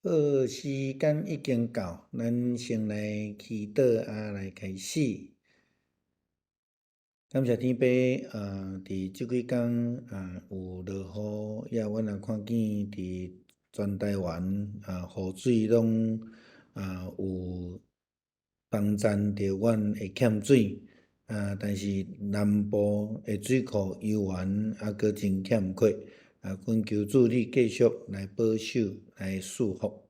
好，时间已经到，咱先来祈祷来开始。感谢天父，伫即几工有落雨，也阮也看见伫全台湾雨水拢有帮赞着阮会欠水但是南部的水库游园还阁真欠缺恳求主你继续来保守来赐福。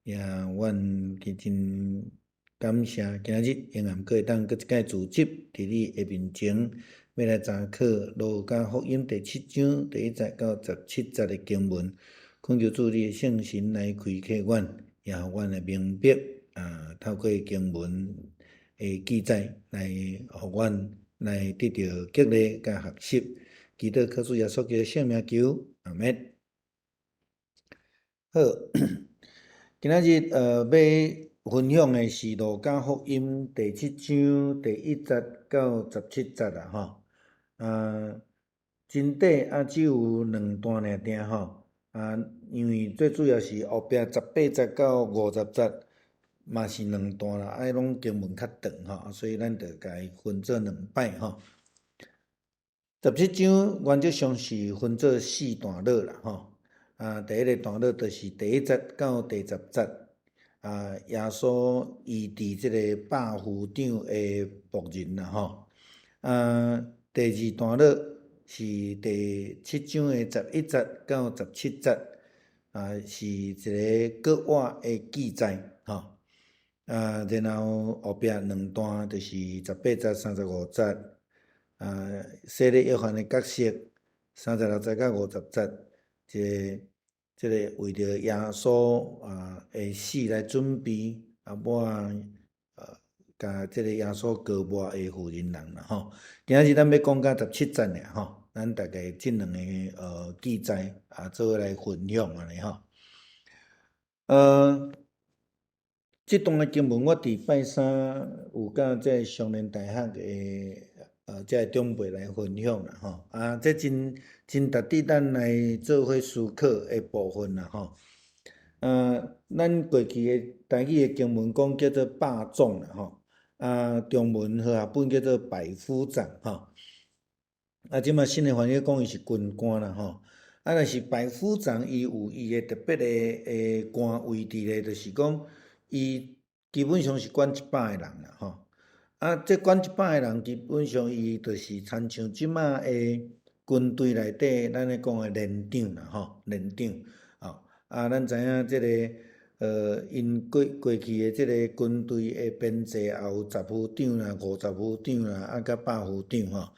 也阮真感谢今日永暗阁会当阁一摆自集伫你的面前，要来查考路加福音第7章第1节到17节的经文，恳求主你的圣神来开启阮，也互阮来明白透过经文的记载来互阮来得到激励甲学习，祈祷靠主耶稣基督圣名求，阿门。好。今仔日要分享的是路加福音第7章第1节到17节吼。真短只有2段尔吼。因为最主要是后壁18节到50节嘛是2段啦，拢经文较长吼，所以咱就甲伊分做2摆吼。17章原则上是分做4段落啦吼。第一个段落就是第1节到第10节。耶稣医治即个百夫长的仆人啦吼。第二段落是第7章的11节到17节，是一个国外的记载吼。然后后壁2段就是18节、35节，洗礼约翰的角色，36节到50节，即个为着耶稣的死来准备甲即个耶稣高抹的妇人人啦吼。今日咱要讲到17节尔吼，咱大概即2个记载做伙来分享安尼吼。即段的经文我伫拜三有甲即双联大学的即长辈来分享啦吼。这真值得咱来做伙思考的部分啦吼。咱过去的台语的经文讲叫做霸总啦吼。中文和合本叫做百夫长吼。即马新的翻译讲伊是军官啦吼。若是百夫长，伊有伊的特别的官位置咧，就是讲伊基本上是管100个人啦吼。这管100个人，基本上伊就是参像即马的军队内底，咱咧讲的连长啦吼，连长吼。咱知影即个因过去的即个军队的编制也有10夫长啦、50夫长啦，甲100夫长吼。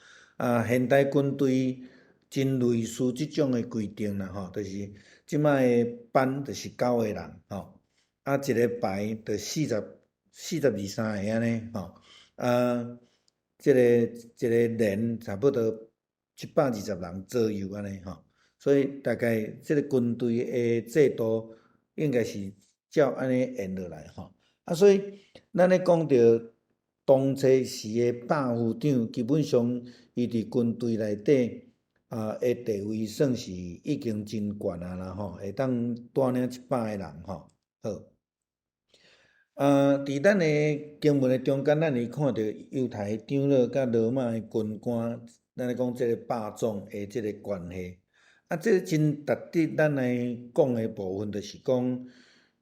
现代军队真类似即种的规定啦吼，就是即摆的班就是9个人吼。一个排就42、3个安尼吼。即个一个连差不多120人左右安尼吼。所以大概即个军队的制度应该是照安尼沿落来吼。所以咱咧讲着当初时的百夫长，基本上伊伫军队内底的地位算是已经真悬啦吼，会当带领100个人吼。好。伫咱的经文的中间，咱会看到犹太长老甲罗马的军官，咱咧讲即个霸总的即个关系。这真值得咱来讲的部分，就是讲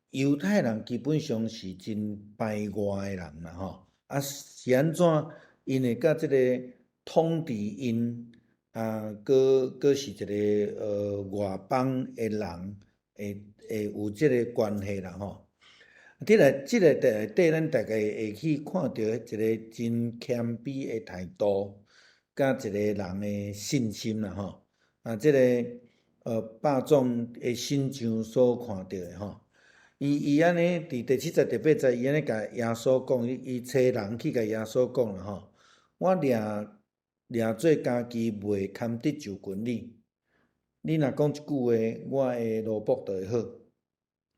犹太人基本上是真排外的人啦吼。是安怎因会甲即个统治因阁是一个外邦的人会有即个关系啦吼。即个内底，咱大概会去看到一个真谦卑的态度，甲一个人的信心啦吼。即个霸总的形象所看到的吼。伊安尼伫第7节、第8节，伊安尼甲耶稣讲，伊找人去甲耶稣讲啦吼。我掠做家己袂堪得就群你，你若讲一句话，我的奴仆就会好，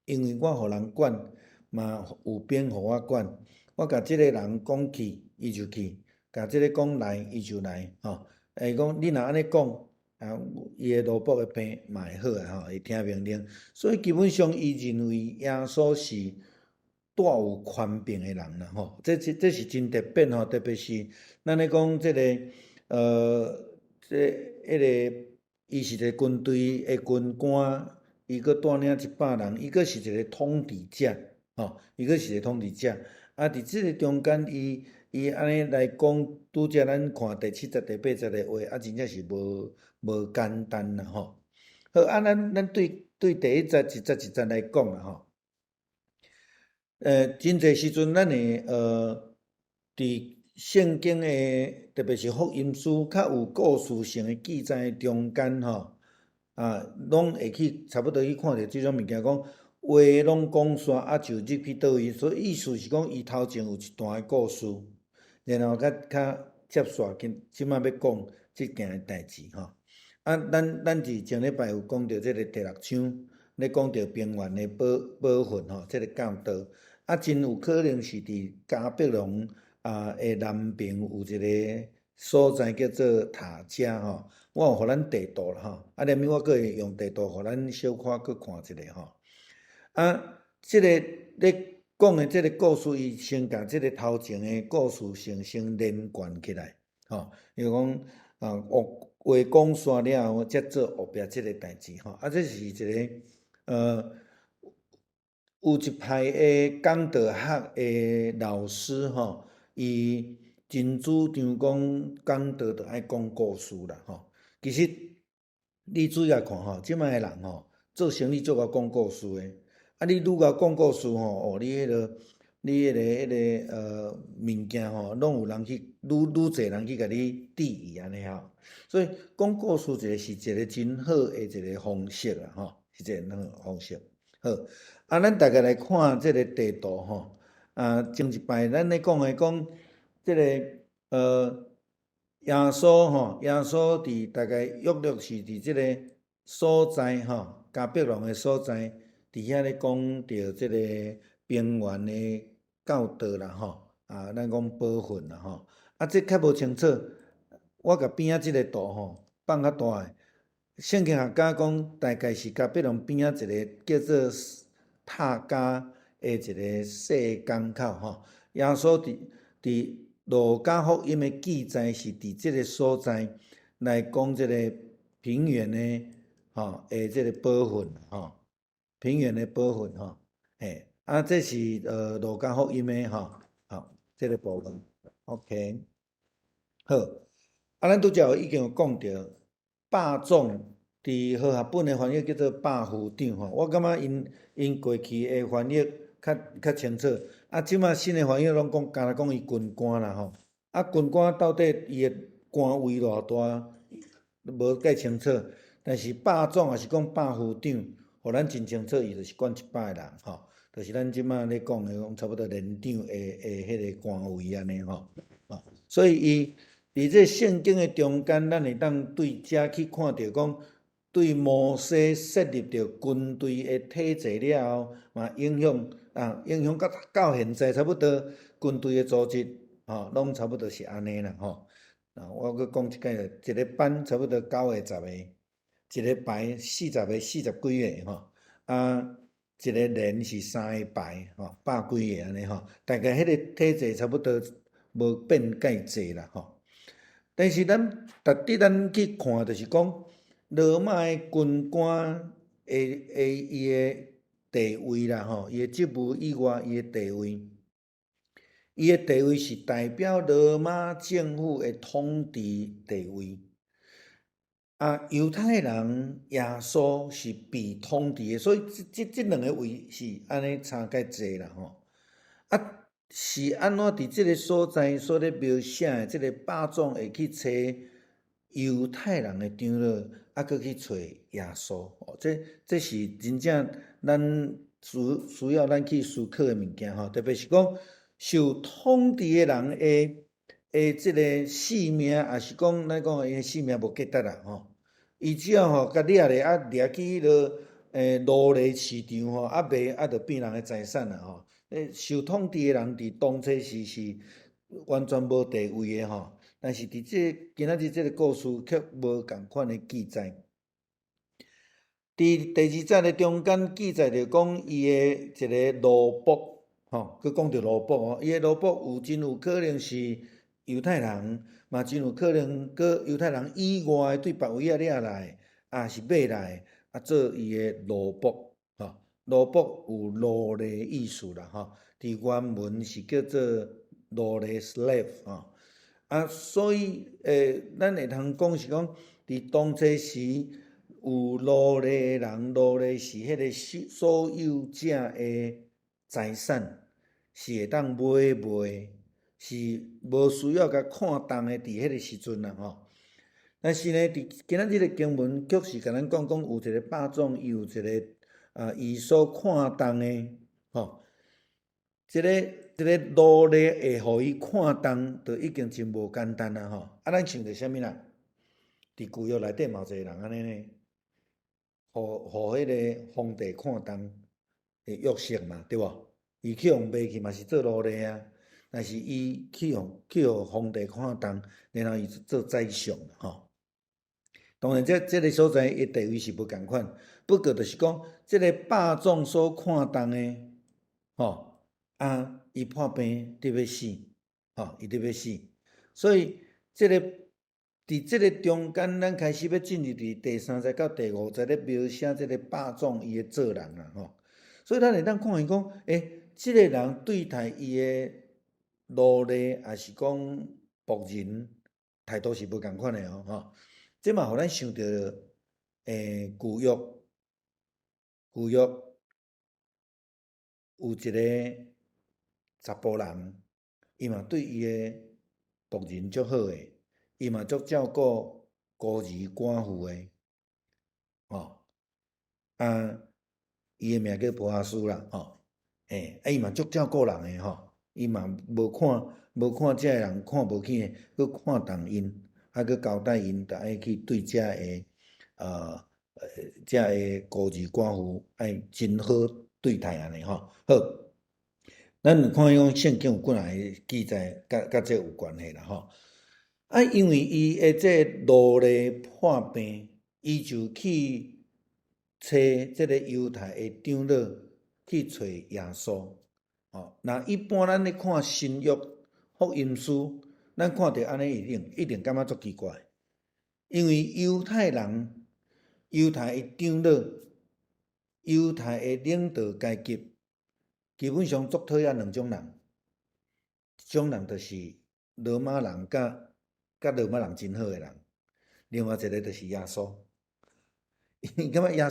因为我互人管。嘛有兵互我管，我甲即个人讲去，伊就去；甲即个讲来，伊就来吼。讲你若安尼讲，伊诶罗卜诶病嘛会好啊，会听命令。所以基本上，伊认为耶稣是带有宽病诶人啦吼。这是真特别吼，特别是咱咧讲即个迄个，伊是一个军队诶军官，伊佫带领100人，伊佫是一个统治者吼，伊佫是一个统治者。伫即个中间，伊安尼来讲，拄则咱看第70、第80个话，真正是无简单啦吼。好，咱对第一节、一节来讲啦吼。真侪时阵，咱会伫圣经诶，特别是福音书较有故事性诶记载中间吼，拢会去差不多去看着即种物件，讲话拢讲煞，就入去倒位，所以意思是讲，伊头前有一段诶故事，然后较接续即摆要讲即件诶代志吼。咱伫前礼拜有讲到即个第6章，咧讲到平原诶保训吼，即个教导。真有可能是伫加百隆诶南边有一个所在叫做塔加吼，我有互咱地图啦吼，连免我佫会用地图互咱小可佫看一下吼。即个咧讲诶即个故事，伊先甲即个头前诶故事先连贯起来吼，比如讲话讲煞了后，才做后壁即个代志吼。这是一个有一派诶讲道学诶老师吼，伊真主张讲讲道着爱讲故事啦吼。其实你注意看吼，即摆诶人吼做生意做甲讲故事诶，你愈甲讲故事吼，你迄个物件吼，拢有人去愈侪人去甲你质疑安尼吼。所以讲故事是一个真好诶一个方式啦吼，是一个好方式。好，咱大家来看即个地图吼。前一摆咱咧讲即个耶稣吼，耶稣伫大概约是伫即个所在吼，加百隆诶所在，伫遐咧讲着即个平原诶教导啦吼，咱讲保训啦吼。这较无清楚，我甲边仔即个图吼放较大诶。圣经学家讲，大概是加百隆边仔一个叫做塔加诶一个细港口吼。耶稣伫路加福音诶记载是伫即个所在来讲即个平原诶吼诶即个保训吼，平原诶保训吼，嘿，这是路加福音诶吼，即个部分 ，OK， 好，咱拄则已经有讲着。霸总伫和合本诶翻译叫做霸府长吼，我感觉因过去诶翻译较清楚，即马新诶翻译拢讲干若讲伊军官啦吼，军官到底伊诶官位偌大，无介清楚，但是霸总也是讲霸府长，互咱真清楚，伊就是管100个人吼，就是咱即马咧讲诶，讲差不多连长诶迄个官位安尼吼，所以伊。伫这圣经诶中间，咱会当对遮去看着讲，对摩西设立着军队诶体制了后，嘛影响到现在差不多军队诶组织吼，拢差不多是安尼啦吼。我阁讲一个班差不多9个10个，一个排40个40几个吼，一个连是3个排吼，100几个安尼吼，大概迄个体制差不多无变介济啦吼。但是咱去看，就是讲罗马诶军官伊诶地位啦吼，伊诶职务以外，伊诶地位，伊诶地位是代表罗马政府诶统治地位。犹太人耶稣是被统治诶，所以即两个位是安尼差介济啦吼。是安怎伫即个所在所咧描写诶，即个霸总会去找犹太人诶长老，佫去找耶稣？这是真正咱需要咱去思考诶物件吼。特别是讲受统治诶人诶即个性命，也是讲咱讲伊性命无价值啦吼。伊只要吼甲掠咧，掠去迄落奴隶市场吼，卖就变人诶财产啦吼。受统治诶人伫当初是完全无地位诶吼，但是伫今仔日这个故事却无共款的记载。伫第二节的中间记载着讲伊的一个奴仆，佮讲着奴仆伊的奴仆真有可能是犹太人，嘛真有可能搁犹太人以外对别位掠来，是买来做伊的奴仆，奴仆有奴隶意思啦，伫原文是叫做奴隶 slave，所以咱会通讲是讲伫当初时。有奴隶的人，奴隶是迄个所有者的财产，是会当买卖，是无需要甲看重的。伫迄个时阵啦，但是呢，伫今仔日的经文却是甲咱讲有一个霸总，伊有一个伊所看重的，一个奴隶会互伊看重，就已经真无简单啦，咱想着啥物啦？伫旧约内底嘛有一个人安尼呢。互迄个皇帝看重的约瑟嘛，对无？伊去互卖去嘛是做奴隶啊，但是伊去互皇帝看重，然后伊做宰相当然，这个所在伊地位是无共款，不过就是讲，这个霸总所看重的，伊破病得要死，伊得要死，所以伫即个中间，咱开始要进入伫第3节到第5节咧描写即个霸总伊的做人啦，所以咱会当看伊讲，即个人对待伊的奴隶，也是讲仆人，态度是无共款的即嘛，互咱想到旧约有一个查甫人，伊嘛对伊的仆人足好诶。伊嘛足照顾孤儿寡妇诶，伊诶名叫波阿斯啦，伊嘛足照顾人诶伊嘛无看遮个人看无起诶，佮看重因，佮交代因，着爱去对遮个遮个孤儿寡妇爱真好对待安尼好，咱有看讲圣经有几若个记载，甲这有关系啦因为伊的这奴隶破病，伊就去找这个犹太的长老去找耶稣。那一般咱咧看新约福音书，咱看到安尼一定感觉足奇怪，因为犹太人、犹太的长老、犹太的领导阶级，基本上足讨厌两种人，一种人就是罗马人甲罗马人真好诶人，另外一个就是耶稣。因感觉耶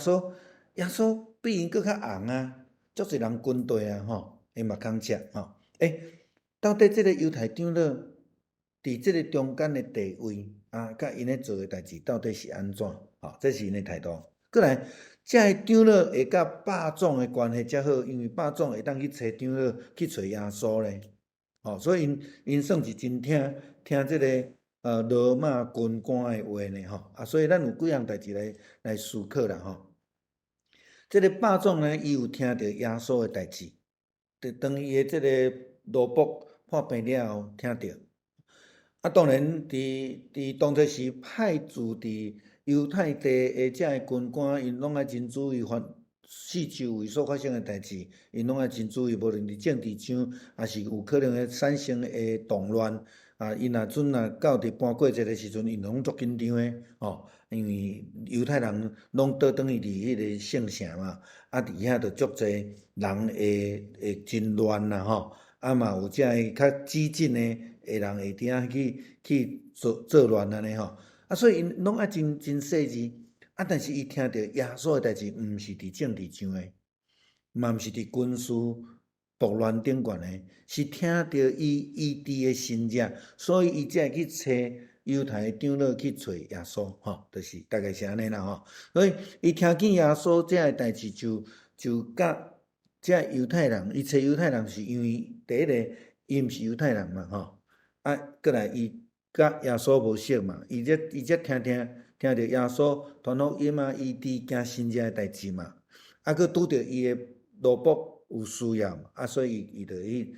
稣比因搁较红啊，足侪人军队啊因嘛空食到底即个犹太长老伫即个中间诶地位甲因咧做诶代志到底是安怎这是因诶态度。过来，遮个长老会甲霸总诶关系遮好，因为霸总会当去找长老去找耶稣咧，所以因算是真听即个。罗马军官诶话呢所以咱有几样代志来思考啦即个霸总呢，伊有听到耶稣诶代志，当伊诶即个奴仆破病了后听到，当然伫当初时派驻伫犹太地诶遮个军官，因拢爱真注意四周围所发生诶代志，因拢爱真注意，无论伫政治上，也是有可能会产生诶动乱。因若到伫搬过节的时阵，因拢足紧张诶因为犹太人拢倒转去伫迄个圣城嘛，伫遐着足侪人会真乱啦嘛有遮个较激进诶人会伫遐去做乱安尼所以因拢爱真细致但是伊听到耶稣诶代志，毋是伫政治上诶，嘛毋是伫军事。暴乱顶悬诶，是听到伊医治诶神迹，所以伊才会去找犹太诶长老去找耶稣，就是大概是安尼啦所以伊听见耶稣遮个代志，就甲遮犹太人，伊找犹太人是因为第一个，伊毋是犹太人嘛过来伊甲耶稣无熟嘛，伊则听到耶稣传福音医治行神迹诶代志嘛，佫拄着伊诶奴仆。有需要所以伊就去，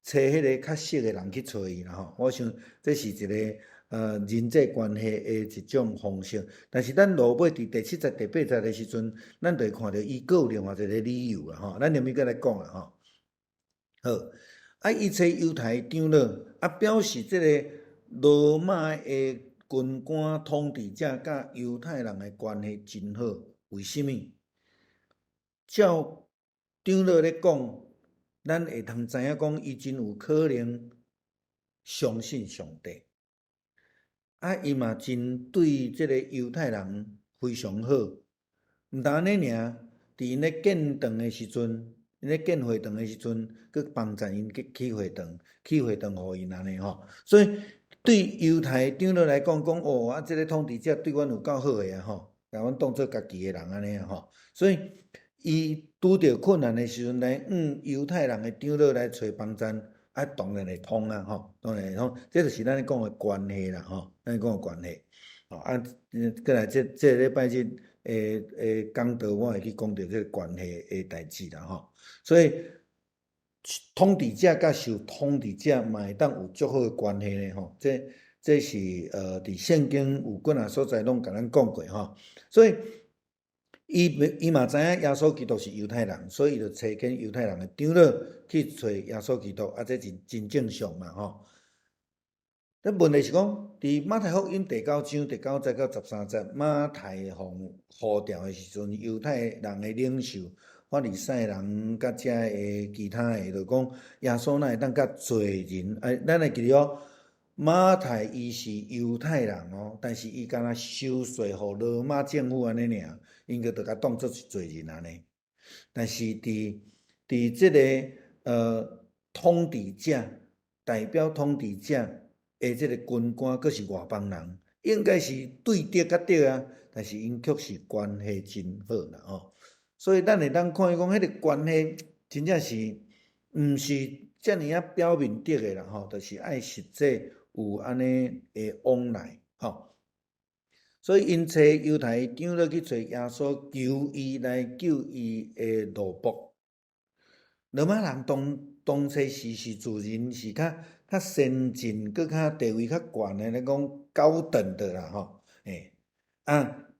找迄个较熟诶人去找伊啦吼。我想这是一个人际关系诶一种方式。但是咱落尾伫第70、第80诶时阵，咱就会看到伊各有另外一个理由啦吼。咱后面再来讲啦吼。好，伊找犹太长老，表示即个罗马诶军官统治者甲犹太人诶关系真好。为什么？照长老咧讲，咱会通知影讲，伊真有可能相信上帝。伊嘛真对即个犹太人非常好。毋但安尼尔，伫因咧建堂诶时阵，因咧建会堂诶时阵，佮帮助因去起会堂，起会堂互因安尼吼。所以对犹太长老来讲，即个统治者对阮有够好诶啊吼，甲阮当做家己诶人安尼啊吼。所以伊拄着困难诶时阵来犹太人诶长老来找帮助，当然会通啊吼，当然会通。这就是咱咧讲诶关系啦吼，咱讲诶关系。过来这礼拜日讲道，我会去讲到这个关系诶代志啦吼。所以统治者甲受统治者嘛会当有足好诶关系咧吼。这是伫圣经有几若所在拢甲咱讲过吼。所以伊嘛知影耶稣基督是犹太人，所以伊就找紧犹太人诶长老去找耶稣基督，这真正常嘛吼。但问题是讲，伫马太福音第9章第9节到13节，马太奉呼召诶时阵，犹太人诶领袖、法利赛人甲遮诶其他诶，就讲耶稣哪会当甲罪人？咱会记得哦，马太伊是犹太人哦，但是伊敢若收税互罗马政府安尼尔，因个就甲当作是罪人安尼。但是伫即个统治者代表统治者诶，即个军官佫是外邦人，应该是对敌较对啊，但是因却是关系真好啦吼。所以咱会当看伊讲，迄个关系真正是毋是遮尔啊表面顶诶啦吼，就是爱实际有安尼诶往来吼。所以因找犹太长老去找耶稣，求伊来救伊诶奴仆。罗马人当初是自认是较先进，佮较地位较悬诶，咧讲高等的啦吼。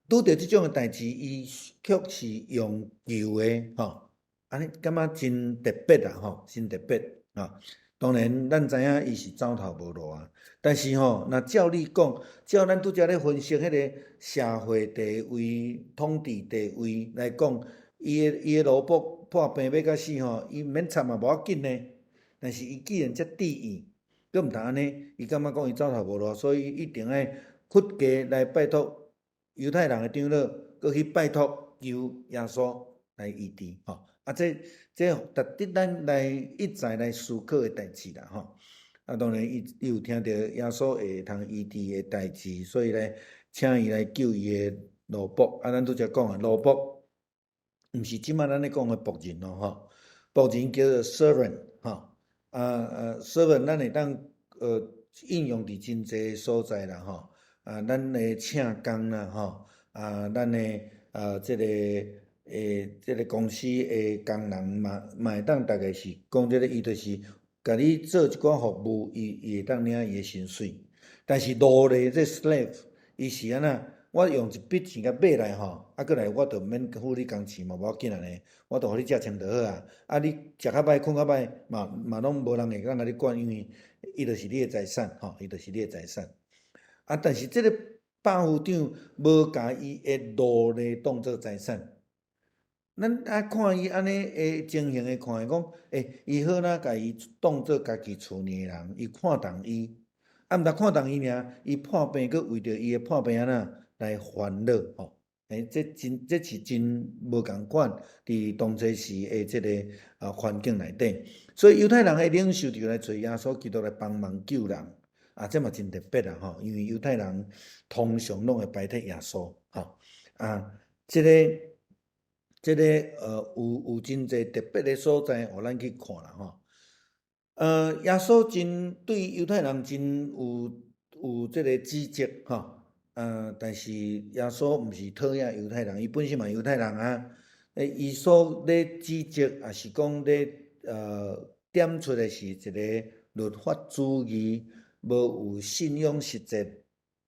拄着即种诶代志，伊却是用求诶吼，安尼感觉真特别啦吼，真特别啊。当然，咱知影伊是走投无路啊。但是吼，若照你讲，照咱拄则咧分析迄个社会地位、统治地位来讲，伊诶萝卜破病要甲死吼，伊毋免插嘛无要紧呢。但是伊既然遮得意，佮毋通安尼，伊感觉讲伊走投无路，所以一定爱屈家来拜托犹太人诶长老，佮去拜托求耶稣来医治吼。这值得咱来一再来思考诶代志啦吼。当然伊有听到耶稣会通医治诶代志，所以咧请伊来救伊诶奴仆。咱拄则讲诶奴仆，毋是即摆咱咧讲诶仆人咯吼。仆人叫做 servant 吼。servant 咱会当应用伫真济所在啦吼。咱诶请工啦吼。咱诶即个公司诶工人嘛会当大概是讲即个，伊就是甲你做一寡服务，伊会当领伊诶薪水。但是奴隶这 slave， 伊是安那？我用一笔钱甲买来吼，过来我就免付你工钱嘛，无要紧安尼，我就互你食穿就好啊。你食较歹，困较歹，嘛拢无人会当甲你管，因为伊就是你诶财产吼，伊就是你诶财产。但是即个百夫长无甲伊诶奴隶当做财产。咱看伊安尼诶情形诶，看伊讲，伊好哪甲伊当做家己厝里诶人，伊看重伊，毋但看重伊尔，伊破病佫为着伊诶破病安那来烦恼吼。这是真无共款，伫当初时诶即个环境内底，所以犹太人诶领袖就来找耶稣基督来帮忙救人。这嘛真特别啦吼，因为犹太人通常拢会拜托耶稣吼。即个有真济特别的所在，互咱去看啦吼。耶稣真对犹太人真有即个指责吼。但是耶稣毋是讨厌犹太人，伊本身嘛犹太人啊。伊所咧指责也是讲咧点出的是一个律法主义、无有信仰实际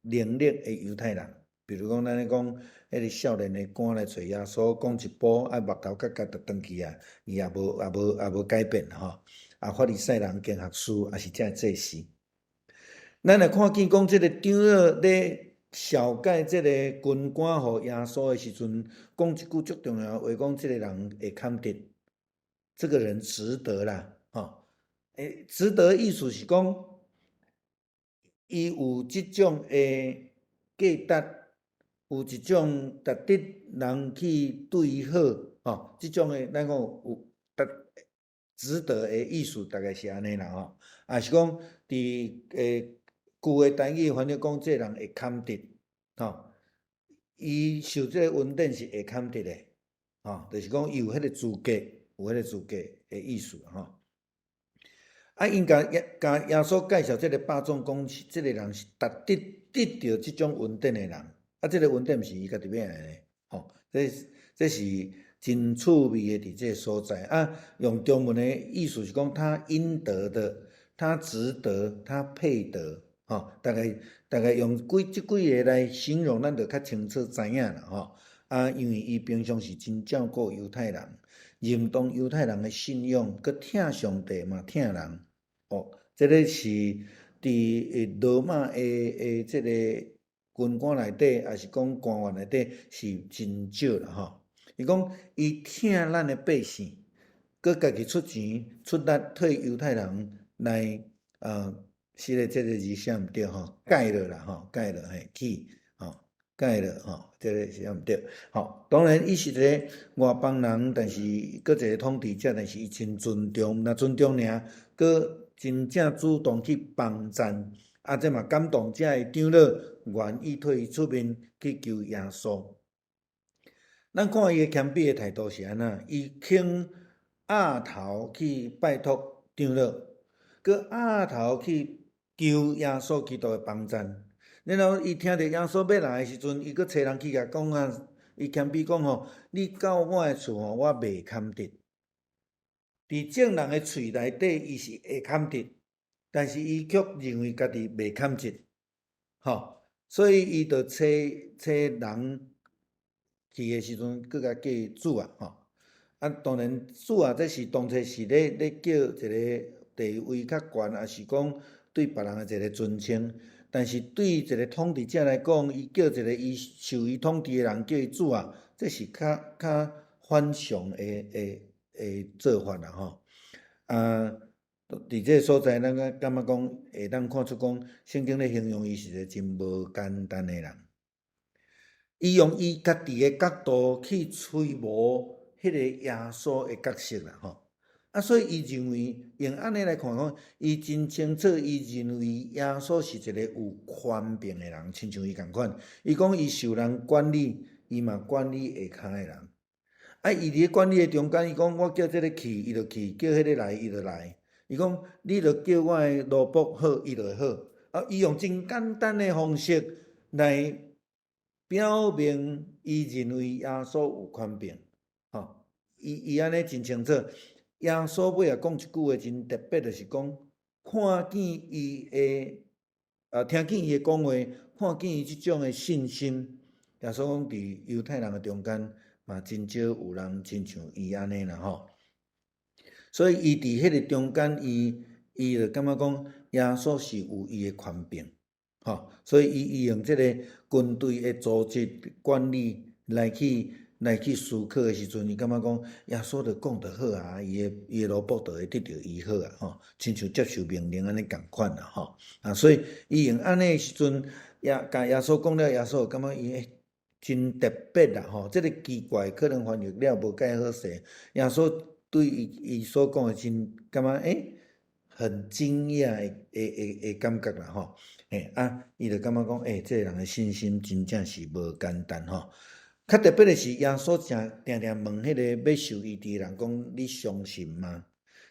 能力的犹太人。比如讲，咱咧讲，迄个少年的官来找耶稣，讲一步，目头角角就转去啊，伊也无改变吼。法利赛人经学士也是遮祭司。咱来看见讲，即个长老咧小解即个军官互耶稣的时阵，讲一句足重要话，讲即个人会堪得，这个人值得啦，吼。值得意思是讲，伊有即种的价值，有一种值得人去对伊好，吼。即种的咱讲有值得的意思，大概是安尼啦，吼。也是讲伫旧的台语翻译讲，这人会堪得，吼，伊受这个恩典是会堪得的，吼，就是讲伊有迄个资格，有迄个资格的意思，吼。因甲耶稣介绍这个百种讲，这个人是得到这种恩典的人，这个恩典毋是伊家己要来的，吼，这是真趣味的伫这个所在。用中文的意思是讲，他应得的，他值得，他配得。大概用即几个来形容，咱就较清楚知影啦，吼。因为伊平常是真照顾犹太人，认同犹太人的信仰，佮疼上帝嘛，疼人。这个是伫罗马的这个军官内底，也是讲官员内底是真少啦，吼。伊讲伊疼咱的百姓，佮家己出钱出力替犹太人来是咧，这个字写毋对吼，改了啦吼，改了嘿，去吼，改了吼，这个写毋对。吼，当然伊是一个外邦人，但是搁一个统治者，但是伊真尊重，若尊重尔，搁真正主动去帮赞，这嘛感动遮的长老愿意替伊出面去求耶稣。咱看伊个谦卑的态度是安怎？伊肯压头去拜托长老，佮压头去求耶稣基督的帮赞。然后伊听到耶稣要来的时阵，伊佮找人去甲讲伊谦卑讲吼，你到我的厝吼，我未堪得。伫正人的喙内底，伊是会堪得，但是伊却认为家己未堪得，吼，所以伊就找人去的时阵，佮甲叫主啊，吼。当然主啊，这是当初是咧叫一个地位较悬，也是讲对别人的一个尊称。但是对一个统治者来讲，伊叫一个伊受伊统治的人叫伊主啊，这是较反常的做法啦，吼。伫这个所在，咱感觉讲会当看出讲，圣经咧形容伊是一个真无简单的人。伊用伊家己的角度去揣摩迄个耶稣的角色啦，吼。所以伊认为用安尼来看讲，伊真清楚，伊认为耶稣是一个有权柄的人，亲像伊共款。伊讲伊受人管理，伊嘛管理下骹的人。伊伫管理的中间，伊讲我叫这个去，伊就去；叫迄个来，伊就来。伊讲你著叫我的奴仆好，伊就会好。伊用真简单的方式来表明伊认为耶稣有权柄，吼。伊安尼真清楚。耶稣尾也讲一句话真特别，就是讲看见伊的听见伊的讲话，看见伊即种的信心。耶稣讲伫犹太人的中间嘛，真少有人亲像伊安尼啦，吼。所以伊伫迄个中间，伊就感觉讲耶稣是有伊的权柄，吼。所以伊用即个军队的组织管理来去思考的时阵，伊感觉讲耶稣就讲得好啊，伊的奴仆就会得到医好啊，吼，亲像接受命令安尼共款啦，吼。所以伊用安尼的时阵，甲耶稣讲了，耶稣感觉伊真特别啦，吼。这个奇怪可能翻译了无介好势，耶稣对伊所讲的真感觉很惊讶的感觉啦，吼。伊就感觉讲这个人的信心真正是无简单，吼。较特别的是，耶稣定问迄个要受医治的人讲：你相信吗？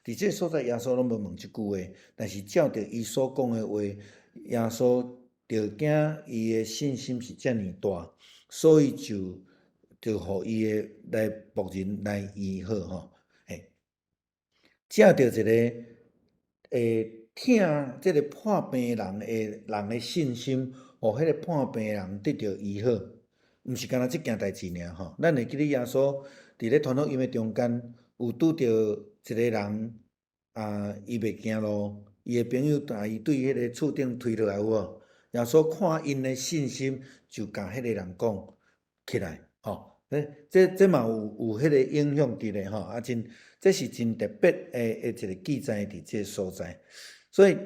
伫这所在，耶稣拢无问即句话，但是照着伊所讲的话，耶稣就惊伊的信心是遮尔大，所以就互伊的来仆人来医好，吼。借着一个听即个破病人的信心，互迄个破病人得到医好，毋是干那即件代志尔吼。咱会记得耶稣伫咧传福音的中间，有拄着一个人伊袂行路，伊的朋友把伊对迄个厝顶推落来有无？耶稣看因的信心，就甲迄个人讲起来，吼。这嘛有迄个影响伫咧吼，这是真特别的一个记载伫这所在。所以，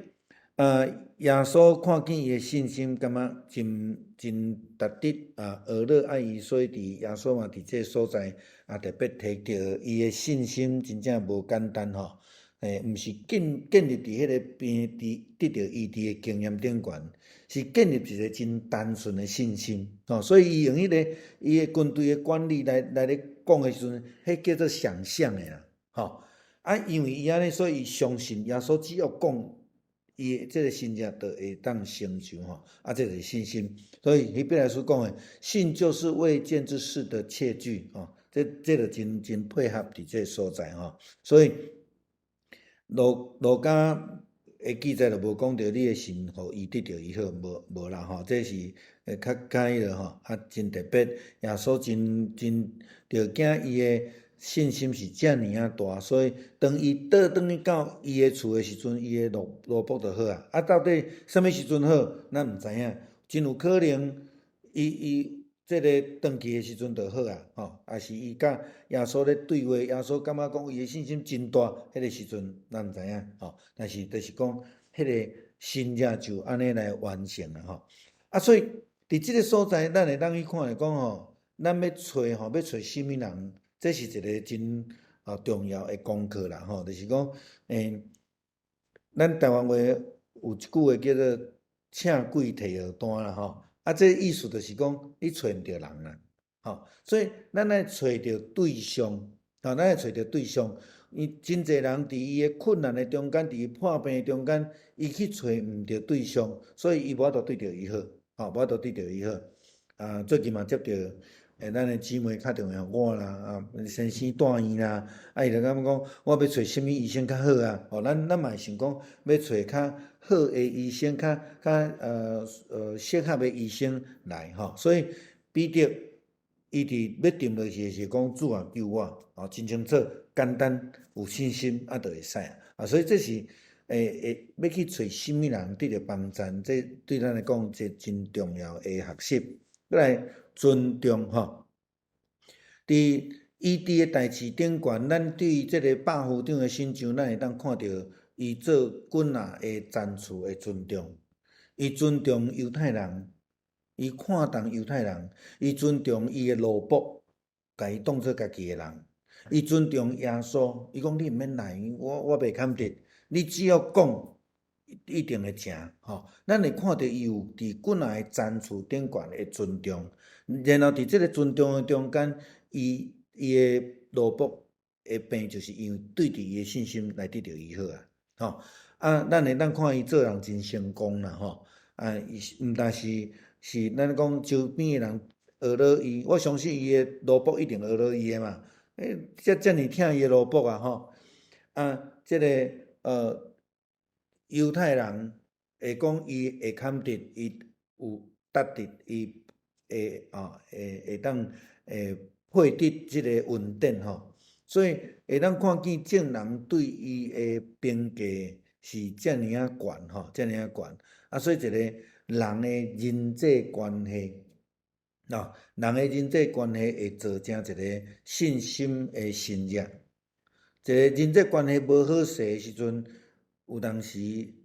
耶稣看见伊的信心，感觉真值得学乐爱伊，所以伫耶稣嘛伫这所在特别提到伊的信心真正无简单吼。毋是建立伫迄个病得到医治的经验顶悬，是建立一个真单纯的信心吼。所以伊用迄个伊的军队的管理来咧讲的时阵，迄叫做想象的啦吼。因为伊安尼，所以伊相信耶稣只要讲，伊即个信者就会当成就吼。这就是信心。所以希伯来书讲的，信就是未见之事的确据吼。这就真配合伫这所在吼。所以路加的记载就无讲到你的信，互伊得到医好，无啦吼。这是较迄个吼，真特别。耶稣真着惊伊的信心是遮尔大，所以当伊倒转去到伊的厝的时阵，伊的萝卜就好啊。到底什么时阵好，咱毋知影。真有可能伊即个转去的时阵就好啊，吼，也是伊甲耶稣咧对话，耶稣感觉讲伊的信心真大，迄个时阵咱毋知影吼。但是就是讲，迄个信者就安尼来完成了吼。所以伫即个所在，咱会当去看来讲吼，咱要找什么人，这是一个真重要的功课啦吼。就是讲，咱台湾话有一句话叫做"请鬼提号单"啦吼。这意思就是讲，你找毋着人啦，吼，所以咱爱找着对象，咱爱找着对象。真侪人伫伊的困难的中间，伫伊破病的中间，伊去找毋着对象，所以伊无法度对着伊好，无法度对着伊好。最近嘛接着咱的姊妹打电话我啦，先生住院啦，伊就感觉讲，我要找什么医生较好啊？咱嘛会想讲，要找较好的医生，较适合的医生来吼。所以彼得伊伫要定落去是讲主啊救我，真清楚、简单、有信心就会使所以这是要去找什么人得到帮助，这对咱来讲这真重要的学习。再来尊重吼，伫医治的代志顶悬，咱对于这个百夫长的身上，咱会当看到伊做君仔的赞处的尊重，伊尊重犹太人，伊看重犹太人，伊尊重伊的奴仆，甲伊当做家己的人，伊尊重耶稣，伊讲你毋免来，我袂堪得，你只要讲。一定会成吼，咱会看到伊有伫君仔的赞处顶悬的尊重，然后伫即个尊重的中间，伊的奴仆的病，就是因为对伫伊的信心来得到医好吼。咱会当看伊做人真成功啦吼。但是咱讲周边的人学了伊，我相信伊的奴仆一定学了伊的嘛。遮尔疼伊的奴仆吼。即个犹太人会讲伊会堪得，伊有值得，伊会当配得即个恩典吼。所以会当看见众人对伊的评价是遮尔悬吼，遮尔悬。所以一个人的人际关系，人的人际关系会造成一个信心的深入。一个人际关系无好势的时阵，有当时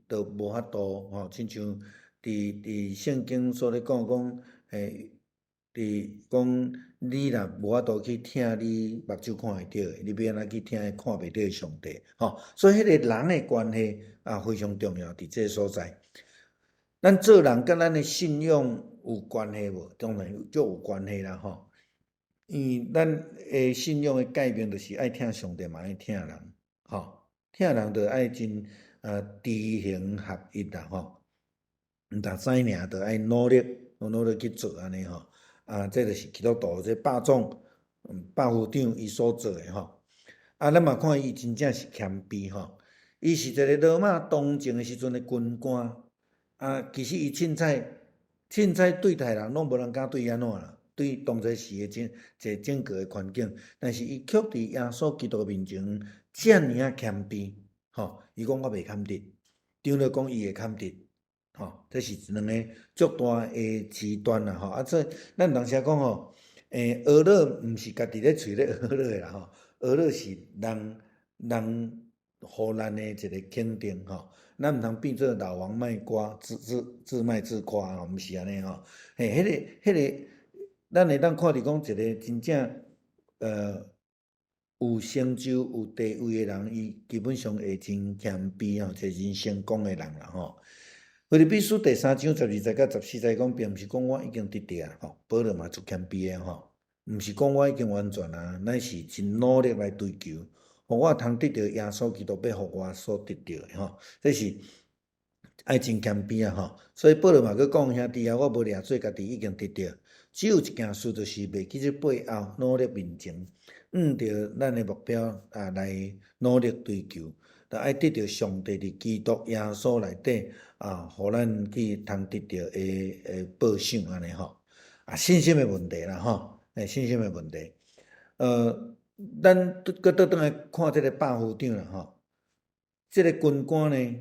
就无法度吼，亲像伫圣经所咧讲，伫讲你若无法度去听你目睭看会到的，你要安怎去听看袂到的上帝吼？所以迄个人的关系非常重要，伫这所在。咱做人甲咱的信仰有关系无？当然就有关系啦吼。因为咱的信仰的界面，就是爱听上帝嘛，爱听人吼。听人就爱真知行合一啦吼。毋但知尔，就爱努力去做安尼吼。这就是基督徒这百夫长伊所做的吼。咱嘛看伊真正是谦卑吼。伊是一个罗马东征的时阵的军官，其实伊凊彩对待人拢无人敢对伊安怎啦。对当时时的一个整个的环境，但是伊却伫耶稣基督面前遮尔谦卑，吼，伊讲我袂堪得，张了讲伊会堪得，吼，这是两个足大的极端啦，吼，所以咱有时讲吼，娱乐毋是家己咧喙咧娱乐啦，吼，娱乐是人互咱的一个肯定，吼，咱毋通变做老王卖瓜，自卖自夸吼，毋是安尼吼，迄个。咱会当看伫讲一个真正有成就、有地位的人，伊基本上会真谦卑吼，一个真成功的人啦吼。腓立比书第3章12节到14节讲，并毋是讲我已经得着吼，保罗嘛做谦卑的吼，毋是讲我已经完全啊，乃是真努力来追求，互我通得着耶稣基督要互我所得着的吼，这是爱真谦卑啊吼。所以保罗嘛佮讲兄弟啊，我无掠做家己已经得着。只有一件事，就是袂记这背后努力面前，着咱的目标来努力追求，就爱得到上帝伫基督耶稣内底互咱去通得到的报赏安尼吼。信心的问题啦吼，信心的问题。咱搁倒转来看这个百夫长啦吼，这个军官呢，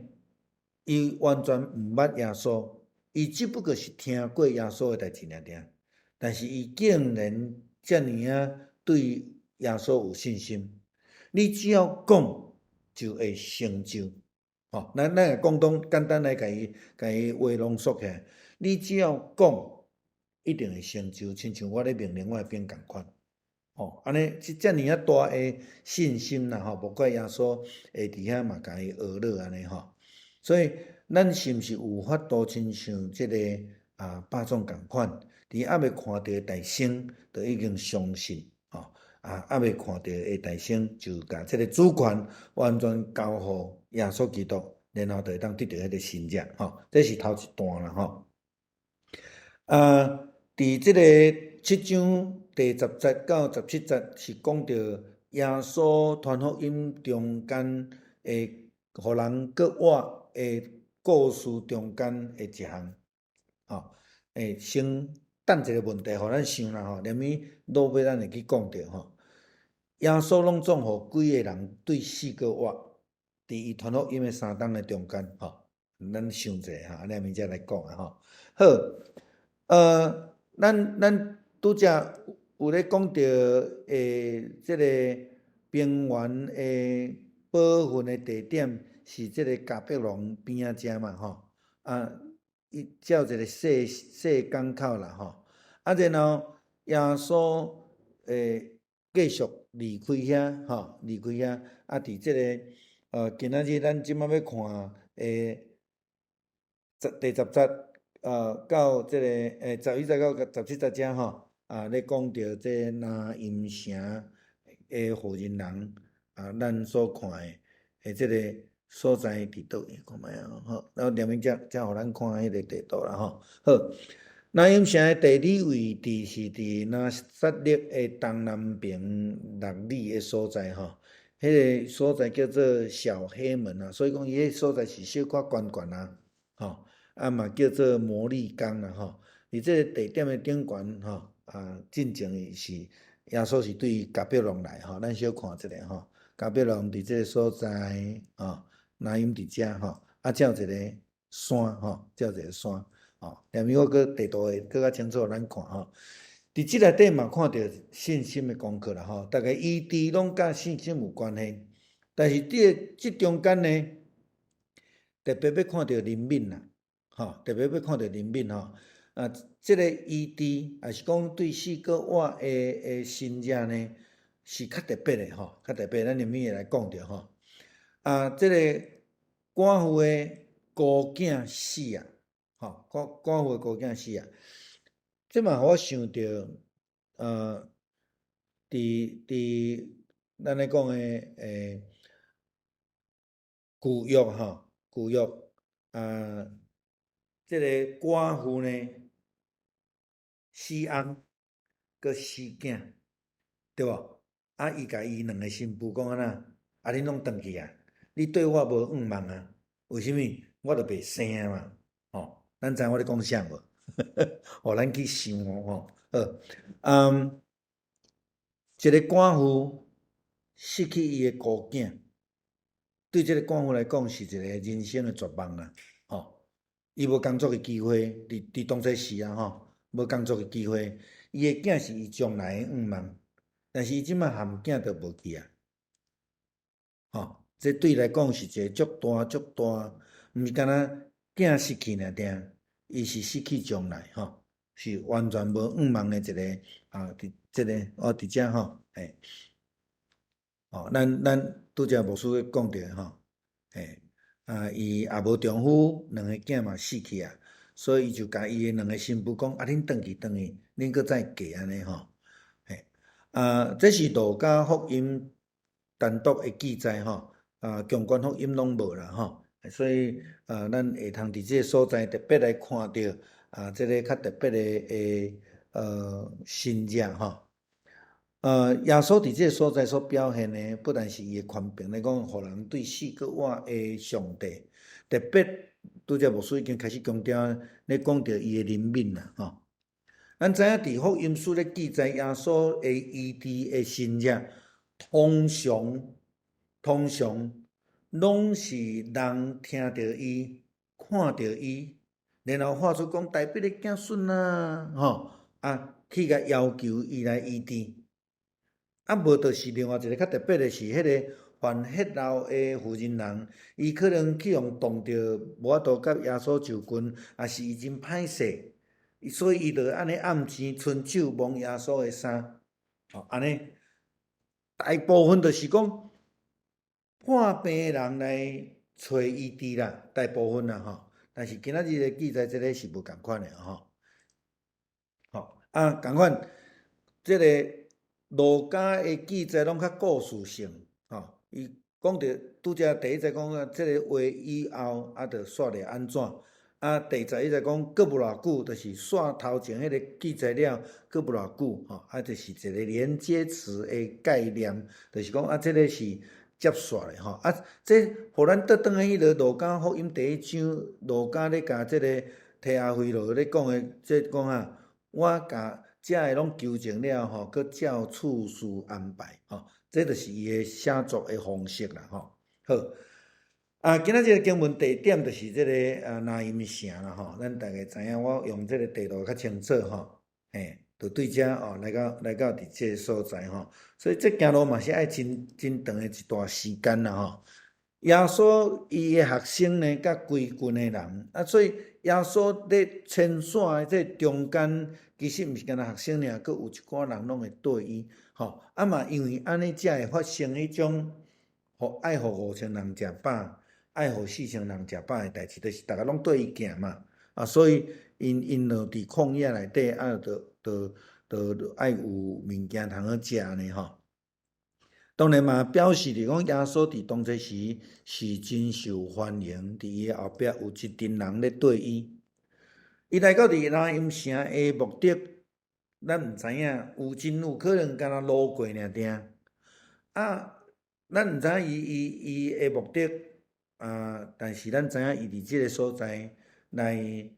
伊完全毋捌耶稣，伊只不过是听过耶稣的代志尔尔。但是伊竟然遮尔对耶稣有信心，你只要讲就会成就。吼，咱会讲简单来甲伊话浓缩起来，你只要讲，一定会成就，亲像我咧命令我的兵共款。吼，安尼遮尔大的信心啦，吼，无怪耶稣会伫遐嘛，甲伊学乐安尼吼。所以咱是毋是有法度亲像即个百种共款？伫还未看到的大声，就已经相信吼，还未看到的大声，就甲即个主权完全交互耶稣基督，然后就会当得到迄个新约吼，这是头一段啦吼。伫即个7章第10节到17节是讲到耶稣传福音中间诶，互人搁活诶故事中间诶一项吼，先。等一个问题，互咱想啦吼，连咪落尾咱会去讲着吼。耶稣拢总互几个人对死过活，伫伊传福音的3冬的中间吼，咱想者哈，安尼咪才来讲啊吼。好，咱拄则有咧讲着即个平原的部分的地点是即个迦百农边仔遮嘛吼，伊照一个细港口啦吼。然后耶稣继续离开遐吼，离开遐伫即个今仔日咱即摆要看第10节到即个11节到17节遮吼，咧讲着即拿阴城互人人咱所看的即个所在伫倒位？看觅吼，然后连面才互咱看迄个地图啦吼。好。拿因城的地理位置是伫拿撒勒的东南边6里的所在吼，迄个所在叫做小黑门啊，所以讲伊迄所在是小可悬悬啊，吼，嘛叫做魔力冈啦吼。伫即个地点的顶悬吼，进前是耶稣是对迦百农来吼，咱小看一下吼，迦百农伫即个所在吼，拿因伫遮吼，才有一个山吼，才有一个山。连咪我搁地图会搁较清楚，咱看吼。伫即内底嘛看到信心的功课啦吼，大概伊伫拢甲信心有关系，但是即中间呢，特别要看到灵敏啦，吼，特别要看到灵敏吼。即个伊伫也是讲对四个活的新约呢，是较特别的吼，较特别，咱连咪会来讲着吼。即个寡妇的孤囝死啊。吼，寡妇孤囝死啊！即嘛，互我想着，伫咱咧讲的旧约吼，旧约即个寡妇呢，死翁，佮死囝，对无？啊，伊甲伊两个新妇讲安那，恁拢转去啊？你对我无愿望啊？为什么？我著袂生啊嘛，吼，咱知我咧讲啥无？互咱去想哦，吼，好，一个寡妇失去伊诶孤囝，对即个寡妇来讲是一个人生诶绝望啊，吼，伊无工作诶机会，伫当初时啊，吼，无工作诶机会，伊诶囝是伊将来诶愿望，但是伊即摆含囝都无去啊。吼，这对伊来讲是一个足大足大，毋是干若囝失去尔定，伊是失去将来吼，是完全无愿望的一个伫即个伫遮吼，嘿，吼，咱拄则牧师讲着吼，嘿，伊也无丈夫，两个囝嘛死去啊，所以伊就甲伊的两个新妇讲，恁转去，恁搁再嫁安尼吼，嘿，这是路加福音单独的记载吼，强观福音拢无啦吼，所以咱会通伫即个所在特别来看着即个较特别的新者吼。耶稣伫即个所在所表现的，不但是伊的宽平来讲，互人对死搁活的上帝，特别拄则牧师已经开始强调咧讲着伊的怜悯啦吼。咱知影伫福音书咧记载耶稣的医治的神迹，通常拢是人听着伊、看着伊，然后发出讲大笔的子孙啊，吼去甲要求伊来医治。无就是另外一个较特别的是，迄个患血漏的妇人人，伊可能去用撞着无法度甲耶稣就近，也是伊真歹势，所以伊就安尼暗时伸手摸耶稣的衫，安尼大部分就是讲看病的人来找医治啦，大部分啦吼。但是今仔日的记载，即个是无共款的吼。共款，即个路加的记载拢较故事性，伊讲着拄则第一则讲即个话以后，着煞了安怎？第11则讲过无偌久，就是煞头前迄个记载了，过无偌久，就是一个连接词的概念，就是讲即个是接续的吼。这互咱倒转去迄个路加福音第1章，路加咧甲即个提阿非罗咧讲的，即讲我甲遮个拢纠正了吼，佮照次序安排吼，这就是伊的写作的方式啦吼。好，今仔日个经文地点就是即个拿因城啦吼，咱大家知影，我用即个地图较清楚吼，就对遮来到伫即个所在吼，所以这行路嘛是爱真长的一段时间啦吼。耶稣伊的学生呢，甲规群的人，所以耶稣咧牵线的这中间，其实毋是干那学生尔，佮有一寡人拢会对伊，吼。嘛，因为安尼才会发生迄种，爱互5000人食饱，爱互4000人食饱的代志，就是逐个拢对伊行嘛。所以因就伫旷野内底，就爱有物件通好食呢吼。当然嘛，表示着讲耶稣伫当初时是真受欢迎，伫伊后壁有一群人咧对伊。伊来到伫拿因城的目的，咱毋知影，有真有可能敢若路过尔定。咱毋知影伊的目的，但是咱知影伊伫即个所在来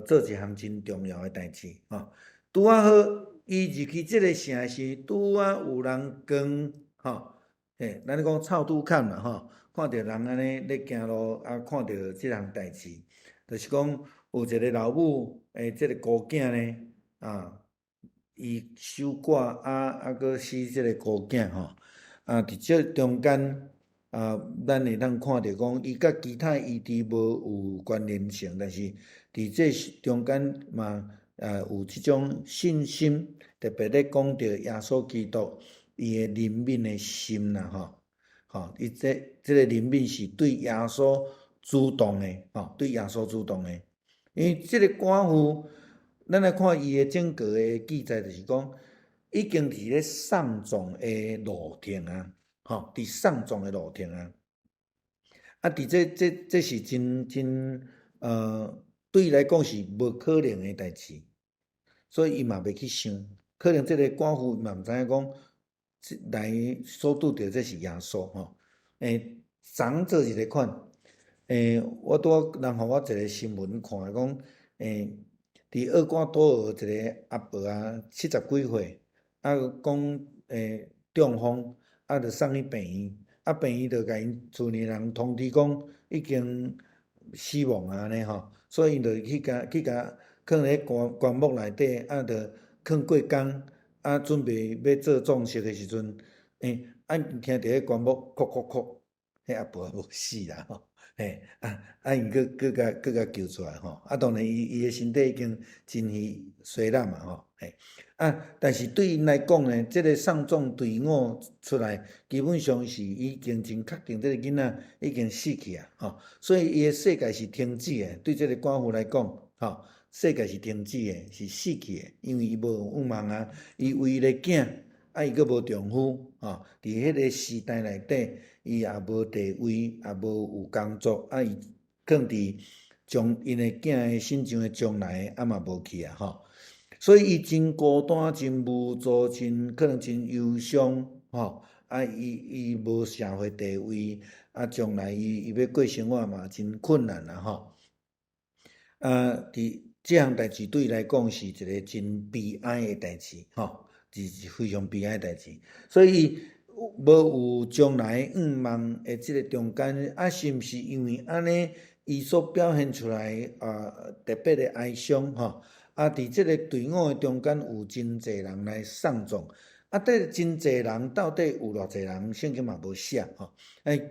做一项真重要的代志吼。拄好，伊入去即个城是拄有人讲。咱咧讲臭拄坎啦吼，看着人安尼咧行路，看着即项代志，就是讲有一个老母即个孤囝呢，伊守寡搁死即个孤囝吼，伫这中间咱会当看着讲，伊甲其他医治无有关联性，但是伫这中间嘛，有即种信心，特别咧讲着耶稣基督。伊的怜悯的心啦，伊这个怜悯是对耶稣主动的，对耶稣主动的。因为这个寡妇，咱来看伊的整个的记载，就是讲已经伫咧丧葬的路程啊，伫丧葬的路程啊。伫这是真对伊来讲是无可能的代志，所以伊嘛袂去想，可能这个寡妇嘛毋知影讲。来所拄着这是耶稣吼。昨做一个款，我拄人互我一个新闻看，讲伫厄瓜多尔一个阿婆啊，70几岁，啊讲中风，啊着送去病院，啊病院着甲因厝里人通知讲已经死亡啊安尼吼，所以因着去甲囥咧棺木内底，啊着囥过工，啊准备要做葬式的时阵，听着迄棺木哭哭哭，迄阿婆无死啦吼。因佫甲救出来吼，当然伊的身体已经真衰烂嘛吼，但是对因来讲呢，这个送葬队伍出来，基本上是已经真确定这个囡仔已经死去啊吼，所以伊的世界是停止的。对这个官府来讲，吼，世界是停止的，是死去的，因为伊无往梦啊，伊唯一的囝，伊佫无丈夫吼，伫迄个时代内底。伊也无地位，也无有工作，伊囥伫将因的囝的心上的将来，嘛无去啊吼。所以伊真孤单，真无助，可能真忧伤吼。伊无社会地位，将来伊要过生活嘛，真困难啊吼。伫这项代志对伊来讲是一个真悲哀的代志吼，是非常悲哀的代志，所以。无有将来愿望的即个中间，是毋是因为安尼，伊所表现出来特别的哀伤吼？伫即个队伍的中间有真侪人来送葬，这真侪人到底有偌侪人？圣经嘛无写吼。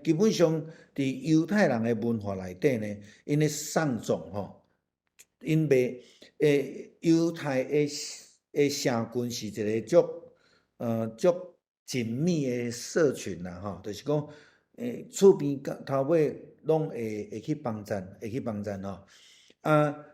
基本上伫犹太人的文化内底呢，因的送葬吼，因为犹太的社群是一个足紧密的社群啦，吼，就是讲，厝边头尾拢会去帮衬，吼。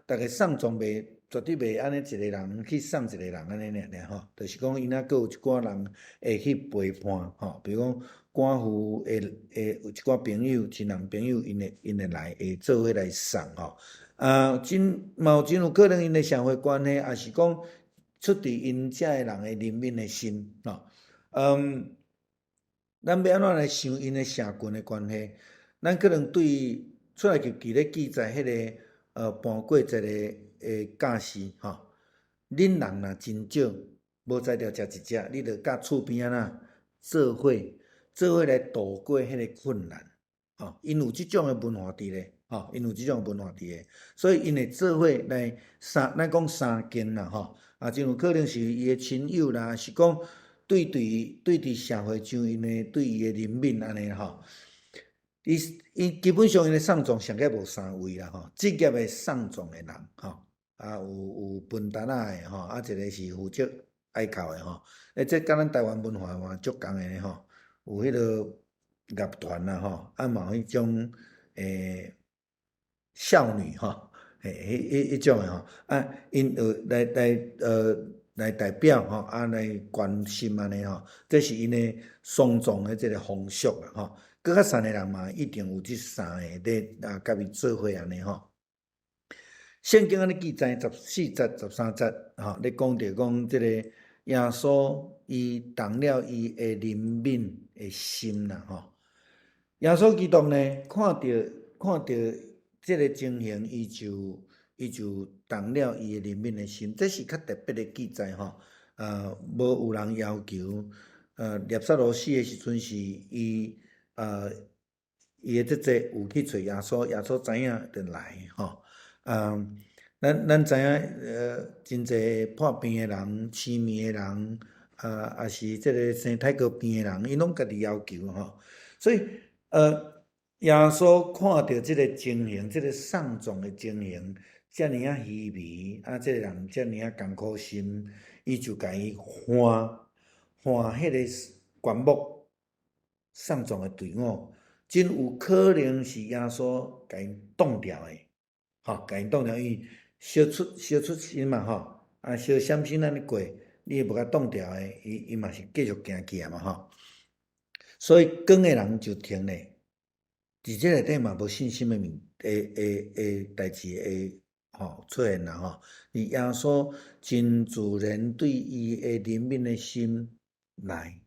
大家送葬袂绝对袂安尼一个人去送一个人安尼尔吼，就是讲因佫有一寡人会去陪伴吼，比如讲官府有一寡朋友、亲人朋友，因会来会做伙来送吼。真有可能因的社会关系，也是讲出自因遮个人的人民的心吼。咱要安怎来想因的社群的关系？咱可能对出来记咧记载迄个搬过节的教士吼，恁人若真少，无才调食一只，你着甲厝边仔做伙来度过迄个困难吼，因有即种的文化伫咧吼，所以因会做伙来咱讲相见啦吼，真有可能是伊的亲友啦，是讲。对伫社会上，因的对伊的人民安尼吼，伊基本上因的送葬上计无3位啦吼，职业的送葬的人吼，有分担的吼，一个是负责哀悼的吼，这甲咱台湾文化嘛足共的吼，有迄个乐团啦吼，嘛有迄种少女吼，迄种的吼，因来代表吼，来关心安尼吼，这是因的丧葬的这个风俗啦吼。搁较善的人嘛，一定有这3个咧甲伊做伙安尼吼。圣经安尼记载14节、13节吼，咧讲着讲这个耶稣伊动了伊的人民的心啦吼。耶稣基督呢，看到这个情形，伊就动了伊的人民的心，这是较特别的记载吼。无有人要求，列撒罗死的时阵是伊的姐姐有去找耶稣，耶稣知影就来吼。咱知影真侪破病的人、痴迷的人，也是这个生太过病的人，因拢家己要求吼。所以耶稣看到这个情形，这个丧葬的情形。遮尔稀微，这个人遮尔艰苦心，伊就甲伊换迄个棺木送葬的队伍，真有可能是耶稣甲因挡掉的，吼，甲因挡掉，因为烧出心嘛，吼，烧闪心安尼过，你无甲挡掉的，伊嘛是继续行去啊嘛，吼，所以光的人就停咧，伫这内底嘛无信心的代志会。出现啦吼，而耶稣真自然对伊的人民的心来，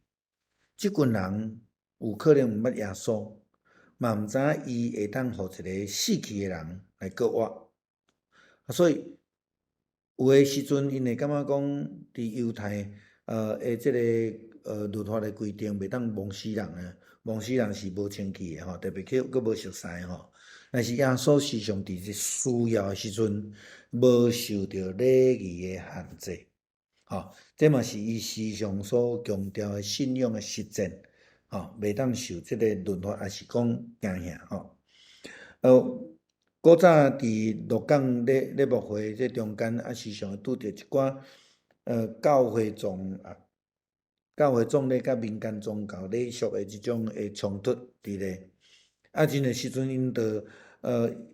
即群人有可能毋捌耶稣，嘛毋知影伊会当互一个死去的人来搁活。所以有诶时阵，因会感觉讲，伫犹太诶即个律法诶规定，袂当摸死人啊，摸死人是无清气诶吼，特别佫无熟悉吼。但是耶稣时常伫即需要诶时阵，无受到礼仪诶限制，吼，这嘛是伊时常所强调诶信仰诶实践，吼，袂当受即个律法，也是讲惊吓吼。古早伫鹿港咧牧会这中间，时常会拄着一寡教会宗咧甲民间宗教礼俗诶即种诶冲突伫咧。真诶时阵，因着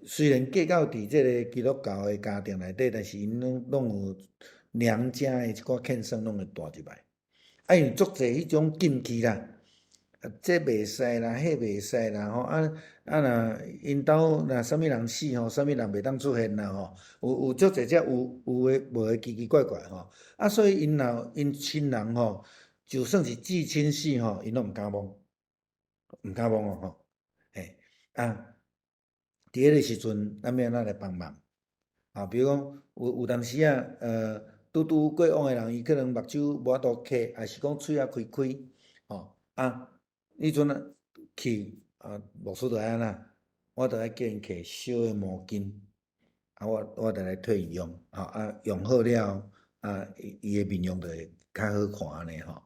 虽然嫁到伫即个基督教诶家庭内底，但是因拢有娘家诶一寡欠算拢会带入来。因足侪迄种禁忌啦。这袂使啦，迄袂使啦，吼若因兜若啥物人死吼，啥物人袂当出现啦，吼，有足侪只有诶无诶奇奇怪怪吼，所以因亲人吼，就算是至亲死吼，因拢毋敢摸，哦吼，嘿伫迄个时阵，咱要安怎来帮忙？比如讲有当时拄过往诶人，伊可能目睭无法度开，也是讲喙开开，吼迄阵去牧师就爱安怎，我着爱叫因摕烧诶毛巾，我着来替因用，用好了，伊诶面容就会较好看安尼吼。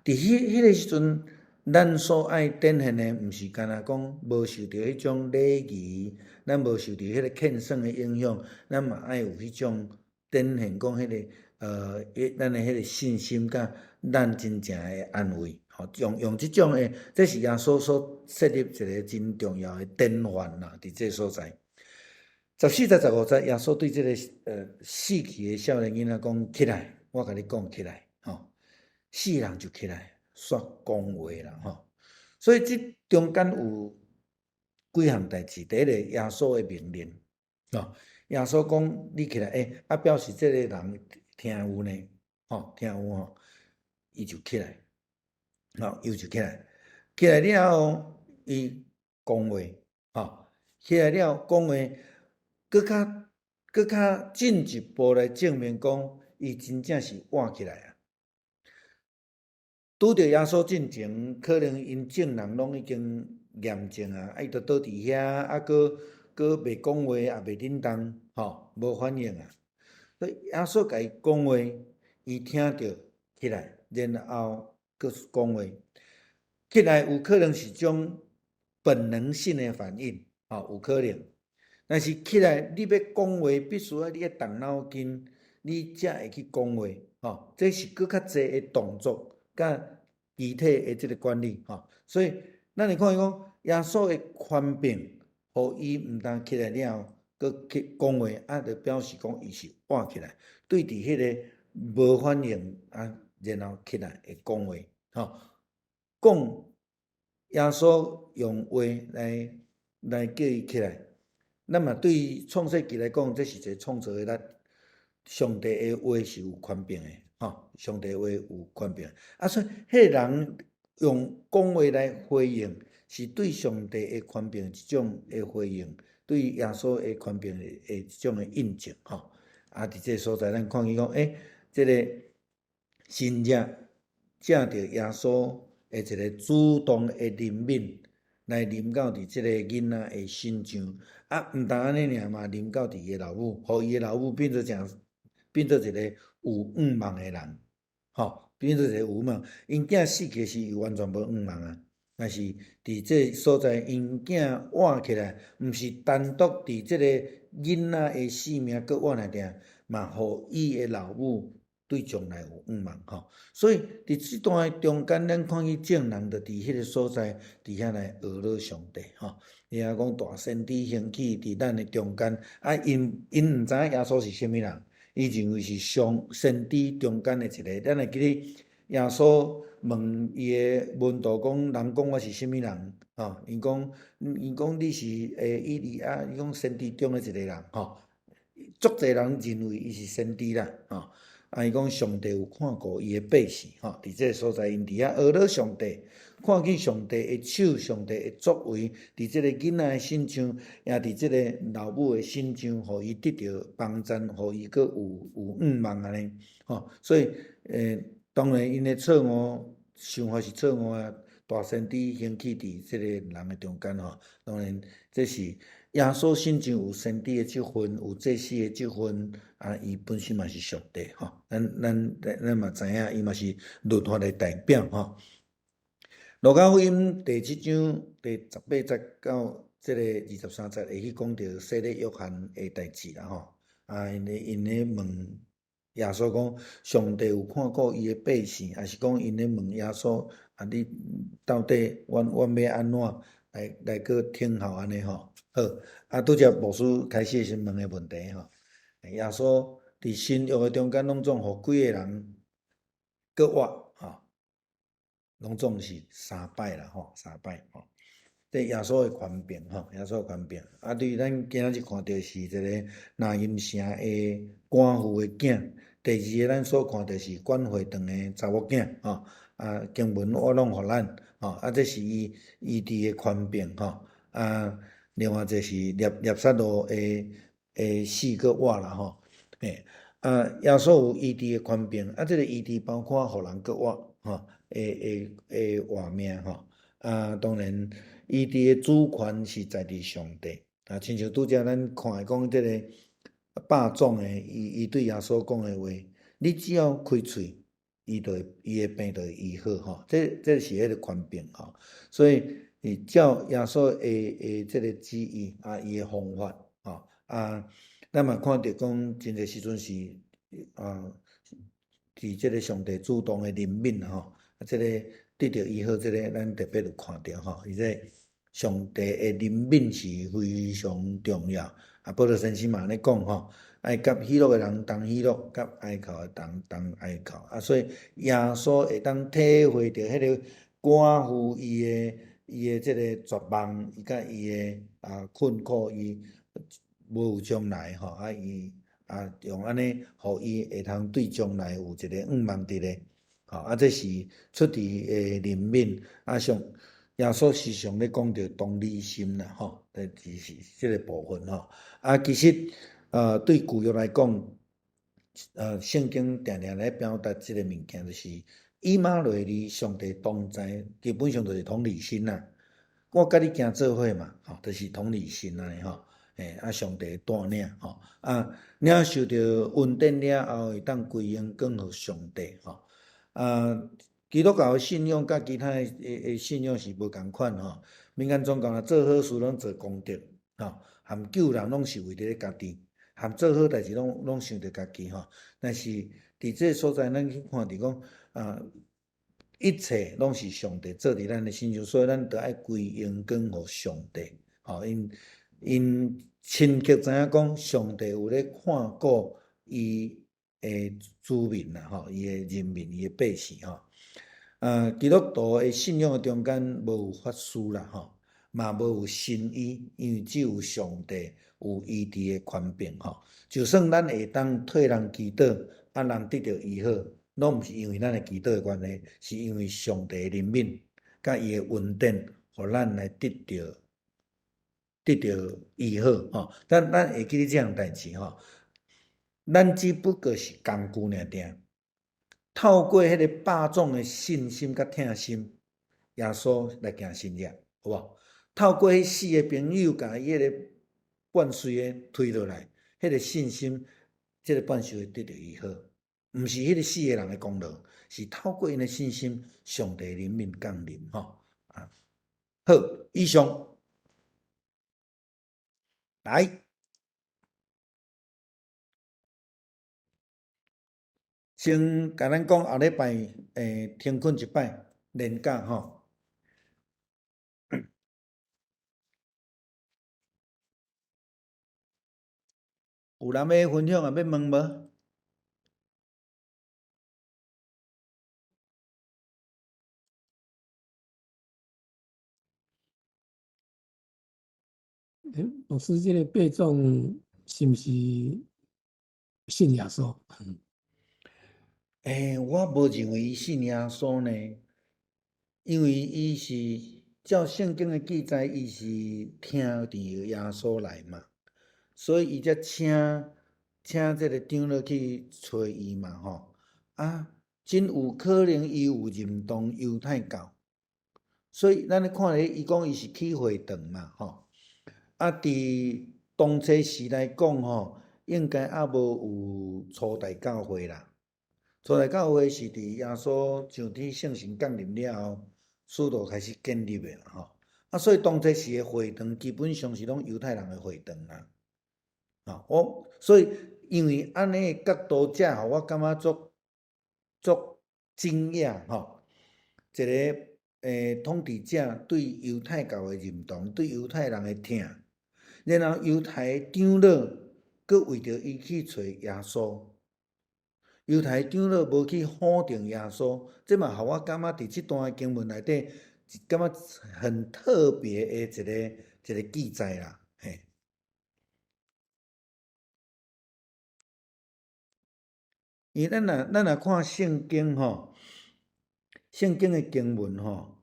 伫迄个时阵，咱所爱展现诶，毋是干若讲无受着迄种礼仪，咱无受着迄个欠算诶影响，咱嘛爱有迄种展现讲迄个咱诶迄个信心，甲咱真正诶安慰。用即种诶，这是耶稣所设立一个真重要诶典范啦，伫这所在。14节15节，耶稣对即个死去诶少年囡仔讲：起来，我甲你讲起来，吼，死人就起来，煞讲话啦，吼。所以即中间有几项代志，第一个耶稣诶命令，耶稣讲你起来，表示即个人听有呢，听有吼，伊就起来。伊就起来，起来了后，伊讲话，起来了讲话，搁较进一步来证明讲，伊真正是活起来啊。拄着耶稣进前，可能因证人拢已经验证啊，伊就倒伫遐，搁袂讲话，也袂叮当，无反应啊。所以耶稣甲伊讲话，伊听着起来，然后搁讲话。起来有可能是种本能性的反应，有可能。但是起来你要讲话，必须要你要动脑筋，你才会去讲话，这是搁较济的动作，甲肢体的即个管理，所以咱会看伊讲耶稣的权柄，互伊毋但起来了，搁去讲话，就表示讲伊是活起来，对伫迄个无反应然后起来会讲话，讲耶稣用话来叫伊起来，咱嘛对创世纪来讲，这是一个创造的力。上帝的话是有权柄的，上帝的话有权柄。所以迄个人用讲话来回应，是对上帝的权柄一种的回应，对耶稣的权柄的一种的印证，伫这所在，咱看见讲，这个新者借着耶稣的一个主动的怜悯，来临到伫即个囡仔的身上，毋但安尼尔嘛，临到伫伊的老母，互伊的老母变做一个有愿望的人，变做一个有愿望。因囝死去时，伊完全无愿望啊。但是伫这所在，因囝活起来，毋是单独伫即个囡仔的性命搁活来定，嘛互伊的老母对将来有愿望，所以伫即段中间，咱看见证人，就伫迄个所在，伫遐来学了上帝，伊也讲大先知兴起伫咱的中间，因毋知影耶稣是啥物人，伊认为是先知中间的一个。咱会记得耶稣问伊的门徒讲：人讲我是啥物人？因讲你是以利亚，伊讲先知中的一个人，足侪人认为伊是先知啦，伊讲上帝有看顾伊的百姓吼，伫这个所在因伫遐学了上帝，看见上帝的手、上帝的作为，伫这个囡仔的身上，也伫这个老母的身上，互伊得到帮赞，互伊阁有愿望安尼吼。所以当然因的错误想法是错误啊。大先知兴起伫即个人的中间吼，当然这是耶稣身上有先知的积分，有祭司的积分，伊本身嘛是上帝吼，咱嘛知影，伊嘛是律法的代表吼。路加福音第7章第18节到即个23节会去讲到洗礼约翰的代志啦吼，因咧问耶稣讲，上帝有看顾伊的百姓，还是讲因咧问耶稣，你到底阮要安怎来个听候安尼吼？好，拄则牧师开始先问的问题吼，耶稣伫新约的中间拢总互几个人搁活吼？拢总是3摆啦吼，3摆吼。这耶稣的权柄吼，耶稣的权柄。对咱今仔日看到是一个拿因城的官府的囝。第二个咱所看到是管会堂的查某囝吼。经文我拢互咱吼。这是伊治的权柄吼。另外一是捏撒罗的死搁活啦吼。耶稣有医治的权柄，这个医治包括互人搁活吼。活命吼，当然，伊伫的主权是在伫上帝。亲像拄则咱看讲即个霸总的，伊对耶稣讲的话，你只要开喙，伊的病就会医好吼。这是迄个权柄吼，所以照耶稣的即个旨意伊的方法吼咱嘛看到讲真侪时阵是伫即个上帝主动的怜悯吼。这个得到医好，这个咱特别有看到吼，伊这上帝的怜悯是非常重要。保罗先生嘛安尼讲吼，爱甲喜乐的人同喜乐，甲哀哭的同哀哭。所以耶稣会当体会到迄个寡妇伊的这个绝望，伊甲伊的困苦，伊无有将来吼。伊用安尼，互伊会通对将来有一个愿望伫咧。这是出自怜悯。耶稣时常咧讲到同理心啦吼，就是即个部分吼。其实对旧约来讲，圣经常常咧表达即个物件，就是以马内利，上帝同在，基本上就是同理心啦。我甲你行做伙嘛，就是同理心安尼吼。上帝带领吼，领受到恩典了后，会当归荣光互上帝吼。基督教的信仰甲其他的信仰是无共款吼。民间宗教若做好事，拢做功德吼，含救人拢是为着咧家己，含做好代志拢想着家己吼。但是伫这所在，咱去看着讲一切拢是上帝做伫咱的身上，所以咱得爱归荣光互上帝吼。因深刻知影讲，上帝有咧看顾伊的子民啦吼，伊的人民，伊的百姓吼。基督徒的信仰的中间无有法师啦吼，嘛无有神医，因为只有上帝有医治的权柄吼。就算咱会当替人祈祷，人得到医好，拢毋是因为咱的祈祷的关系，是因为上帝的怜悯，甲伊的恩典，互咱来得到医好吼。咱会记咧这样代志吼，咱只不过是工具尔定。透过迄个霸总的信心甲疼心，耶稣来行神业，好无？透过迄死的朋友，甲伊迄个半碎的推落来，迄个信心，即个半碎得到医好，毋是迄个死的人的功劳，是透过因的信心，上帝怜悯降临吼。好，以上来。先甲咱讲后礼拜停困一摆，连假吼。有人要分享要问无？老师，这个背诵是毋是信耶稣？我无认为伊信耶稣呢，因为伊是照圣经的记载，伊是听着耶稣来嘛，所以伊才请这个长老去找伊嘛吼。啊，真有可能伊有认同犹太教，所以咱咧看咧，伊讲伊是去会堂嘛吼。啊，伫当初时来讲吼，应该还无有初代教会啦。初代教会是伫耶稣上天圣神降临了后，使徒开始建立的啦吼。啊，所以当初时的会堂基本上是拢犹太人的会堂啦。所以因为安尼的角度，才互我感觉足惊讶吼。一个统治者对犹太教的认同，对犹太人的疼，然后犹太长老阁为着伊去找耶稣。犹太长老无去否定耶稣，这嘛互我感觉伫即段经文内底，感觉很特别的一个记载啦，嘿。因为咱若看圣经吼，圣经的经文吼，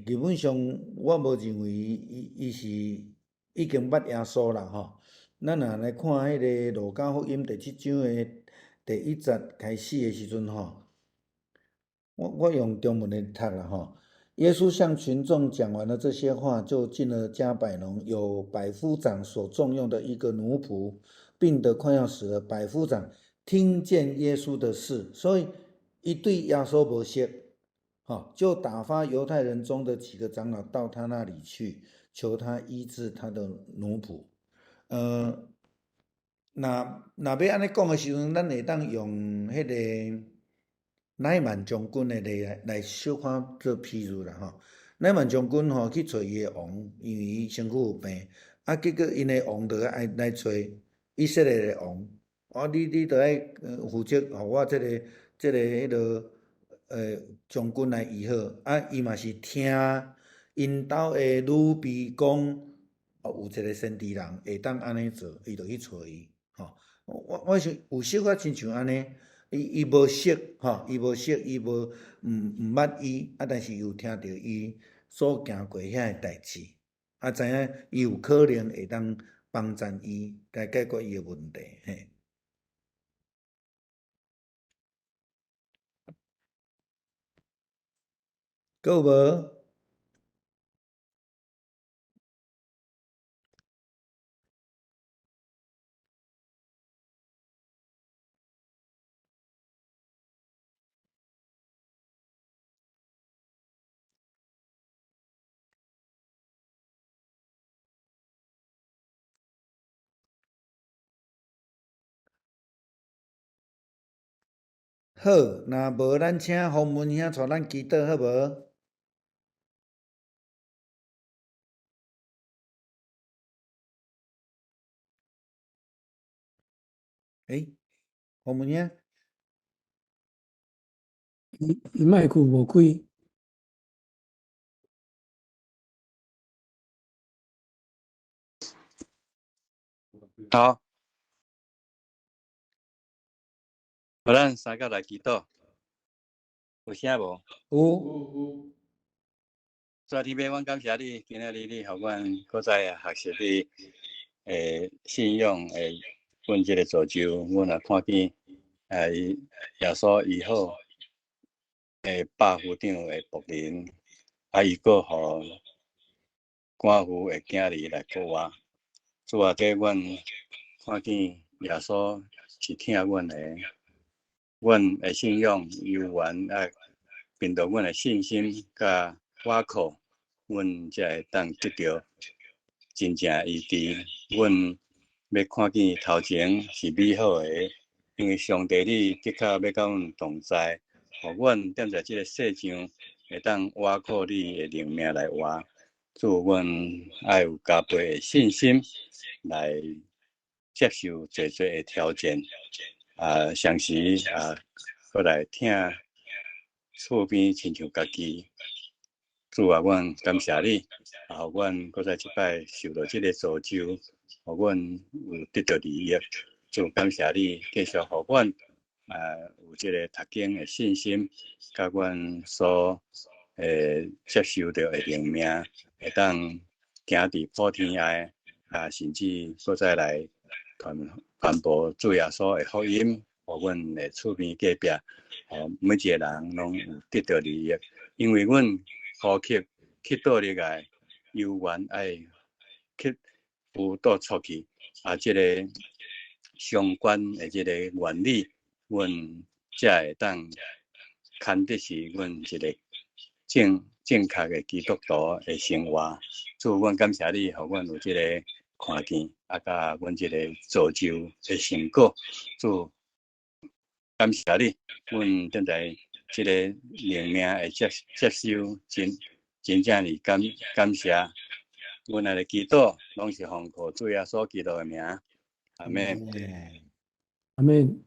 基本上我无认为伊是已经捌耶稣啦吼。咱若来看迄个路加福音第7章的第1节开始的时阵吼，我用中文来读啦吼。耶稣向群众讲完了这些话，就进了加百农，有百夫长所重用的一个奴仆，病得快要死了。百夫长听见耶稣的事，所以伊对耶稣无识，就打发犹太人中的几个长老到他那里去，求他医治他的奴仆。若要安尼讲的时阵，咱会当用迄个乃曼将军的例来小可做譬如啦吼。乃曼将军吼去找伊的王，因为伊身躯有病，啊，结果因的王就爱来找以色列的王，你着爱负责互我这个迄落将军来医好，啊，伊嘛是听因兜的女婢讲，有一个先知人会当安尼做，伊就去找伊吼。我想有小可亲像安尼。伊无识吼，伊无识，伊无毋捌伊，但是又听着伊所行过遐个代志，知影伊有可能会当帮助伊来解决伊个问题，嘿。还有无？好，若无咱请洪文兄带咱祈祷好无？洪文兄，伊麦克无开。好，咱三个来祈祷，有声无？有。主啊，天父，阮感谢你，今仔日你互阮搁再学习你信用阮即个造就，阮也看见耶稣医好百夫长的仆人，伊搁互寡妇的囝儿来过活。主啊，这阮看见耶稣是听阮的，阮的信仰有缘凭着阮的信心甲倚靠，阮才会当得到真正医治。阮要看见头前是美好的，因为上帝你的确要甲阮同在，互阮踮在即个世上会当倚靠你的灵命来活。祝阮爱有加倍的信心来接受侪侪的挑战，相时过来听厝边亲像家己。主啊，阮感谢你，互阮搁在即摆受到即个造就，互阮有得到利益。主感谢你，继续互阮有这个读经的信心，甲阮所接受到的灵命，会当行伫普天涯，甚至搁再来传播主耶稣的福音，互阮的厝边隔壁，每一个人拢有得到利益，因为阮呼吸去倒入来，有缘爱去辅导出去，这个相关的这个原理，阮才会当牵得是阮一个正确的基督徒的生活。主，阮感谢你，互阮有这个看见，甲阮这个造就的成果。主，感谢你，阮正在这个灵命的接受，真正是感谢。阮的祈祷拢是奉靠主耶稣基督的名，阿门。阿门。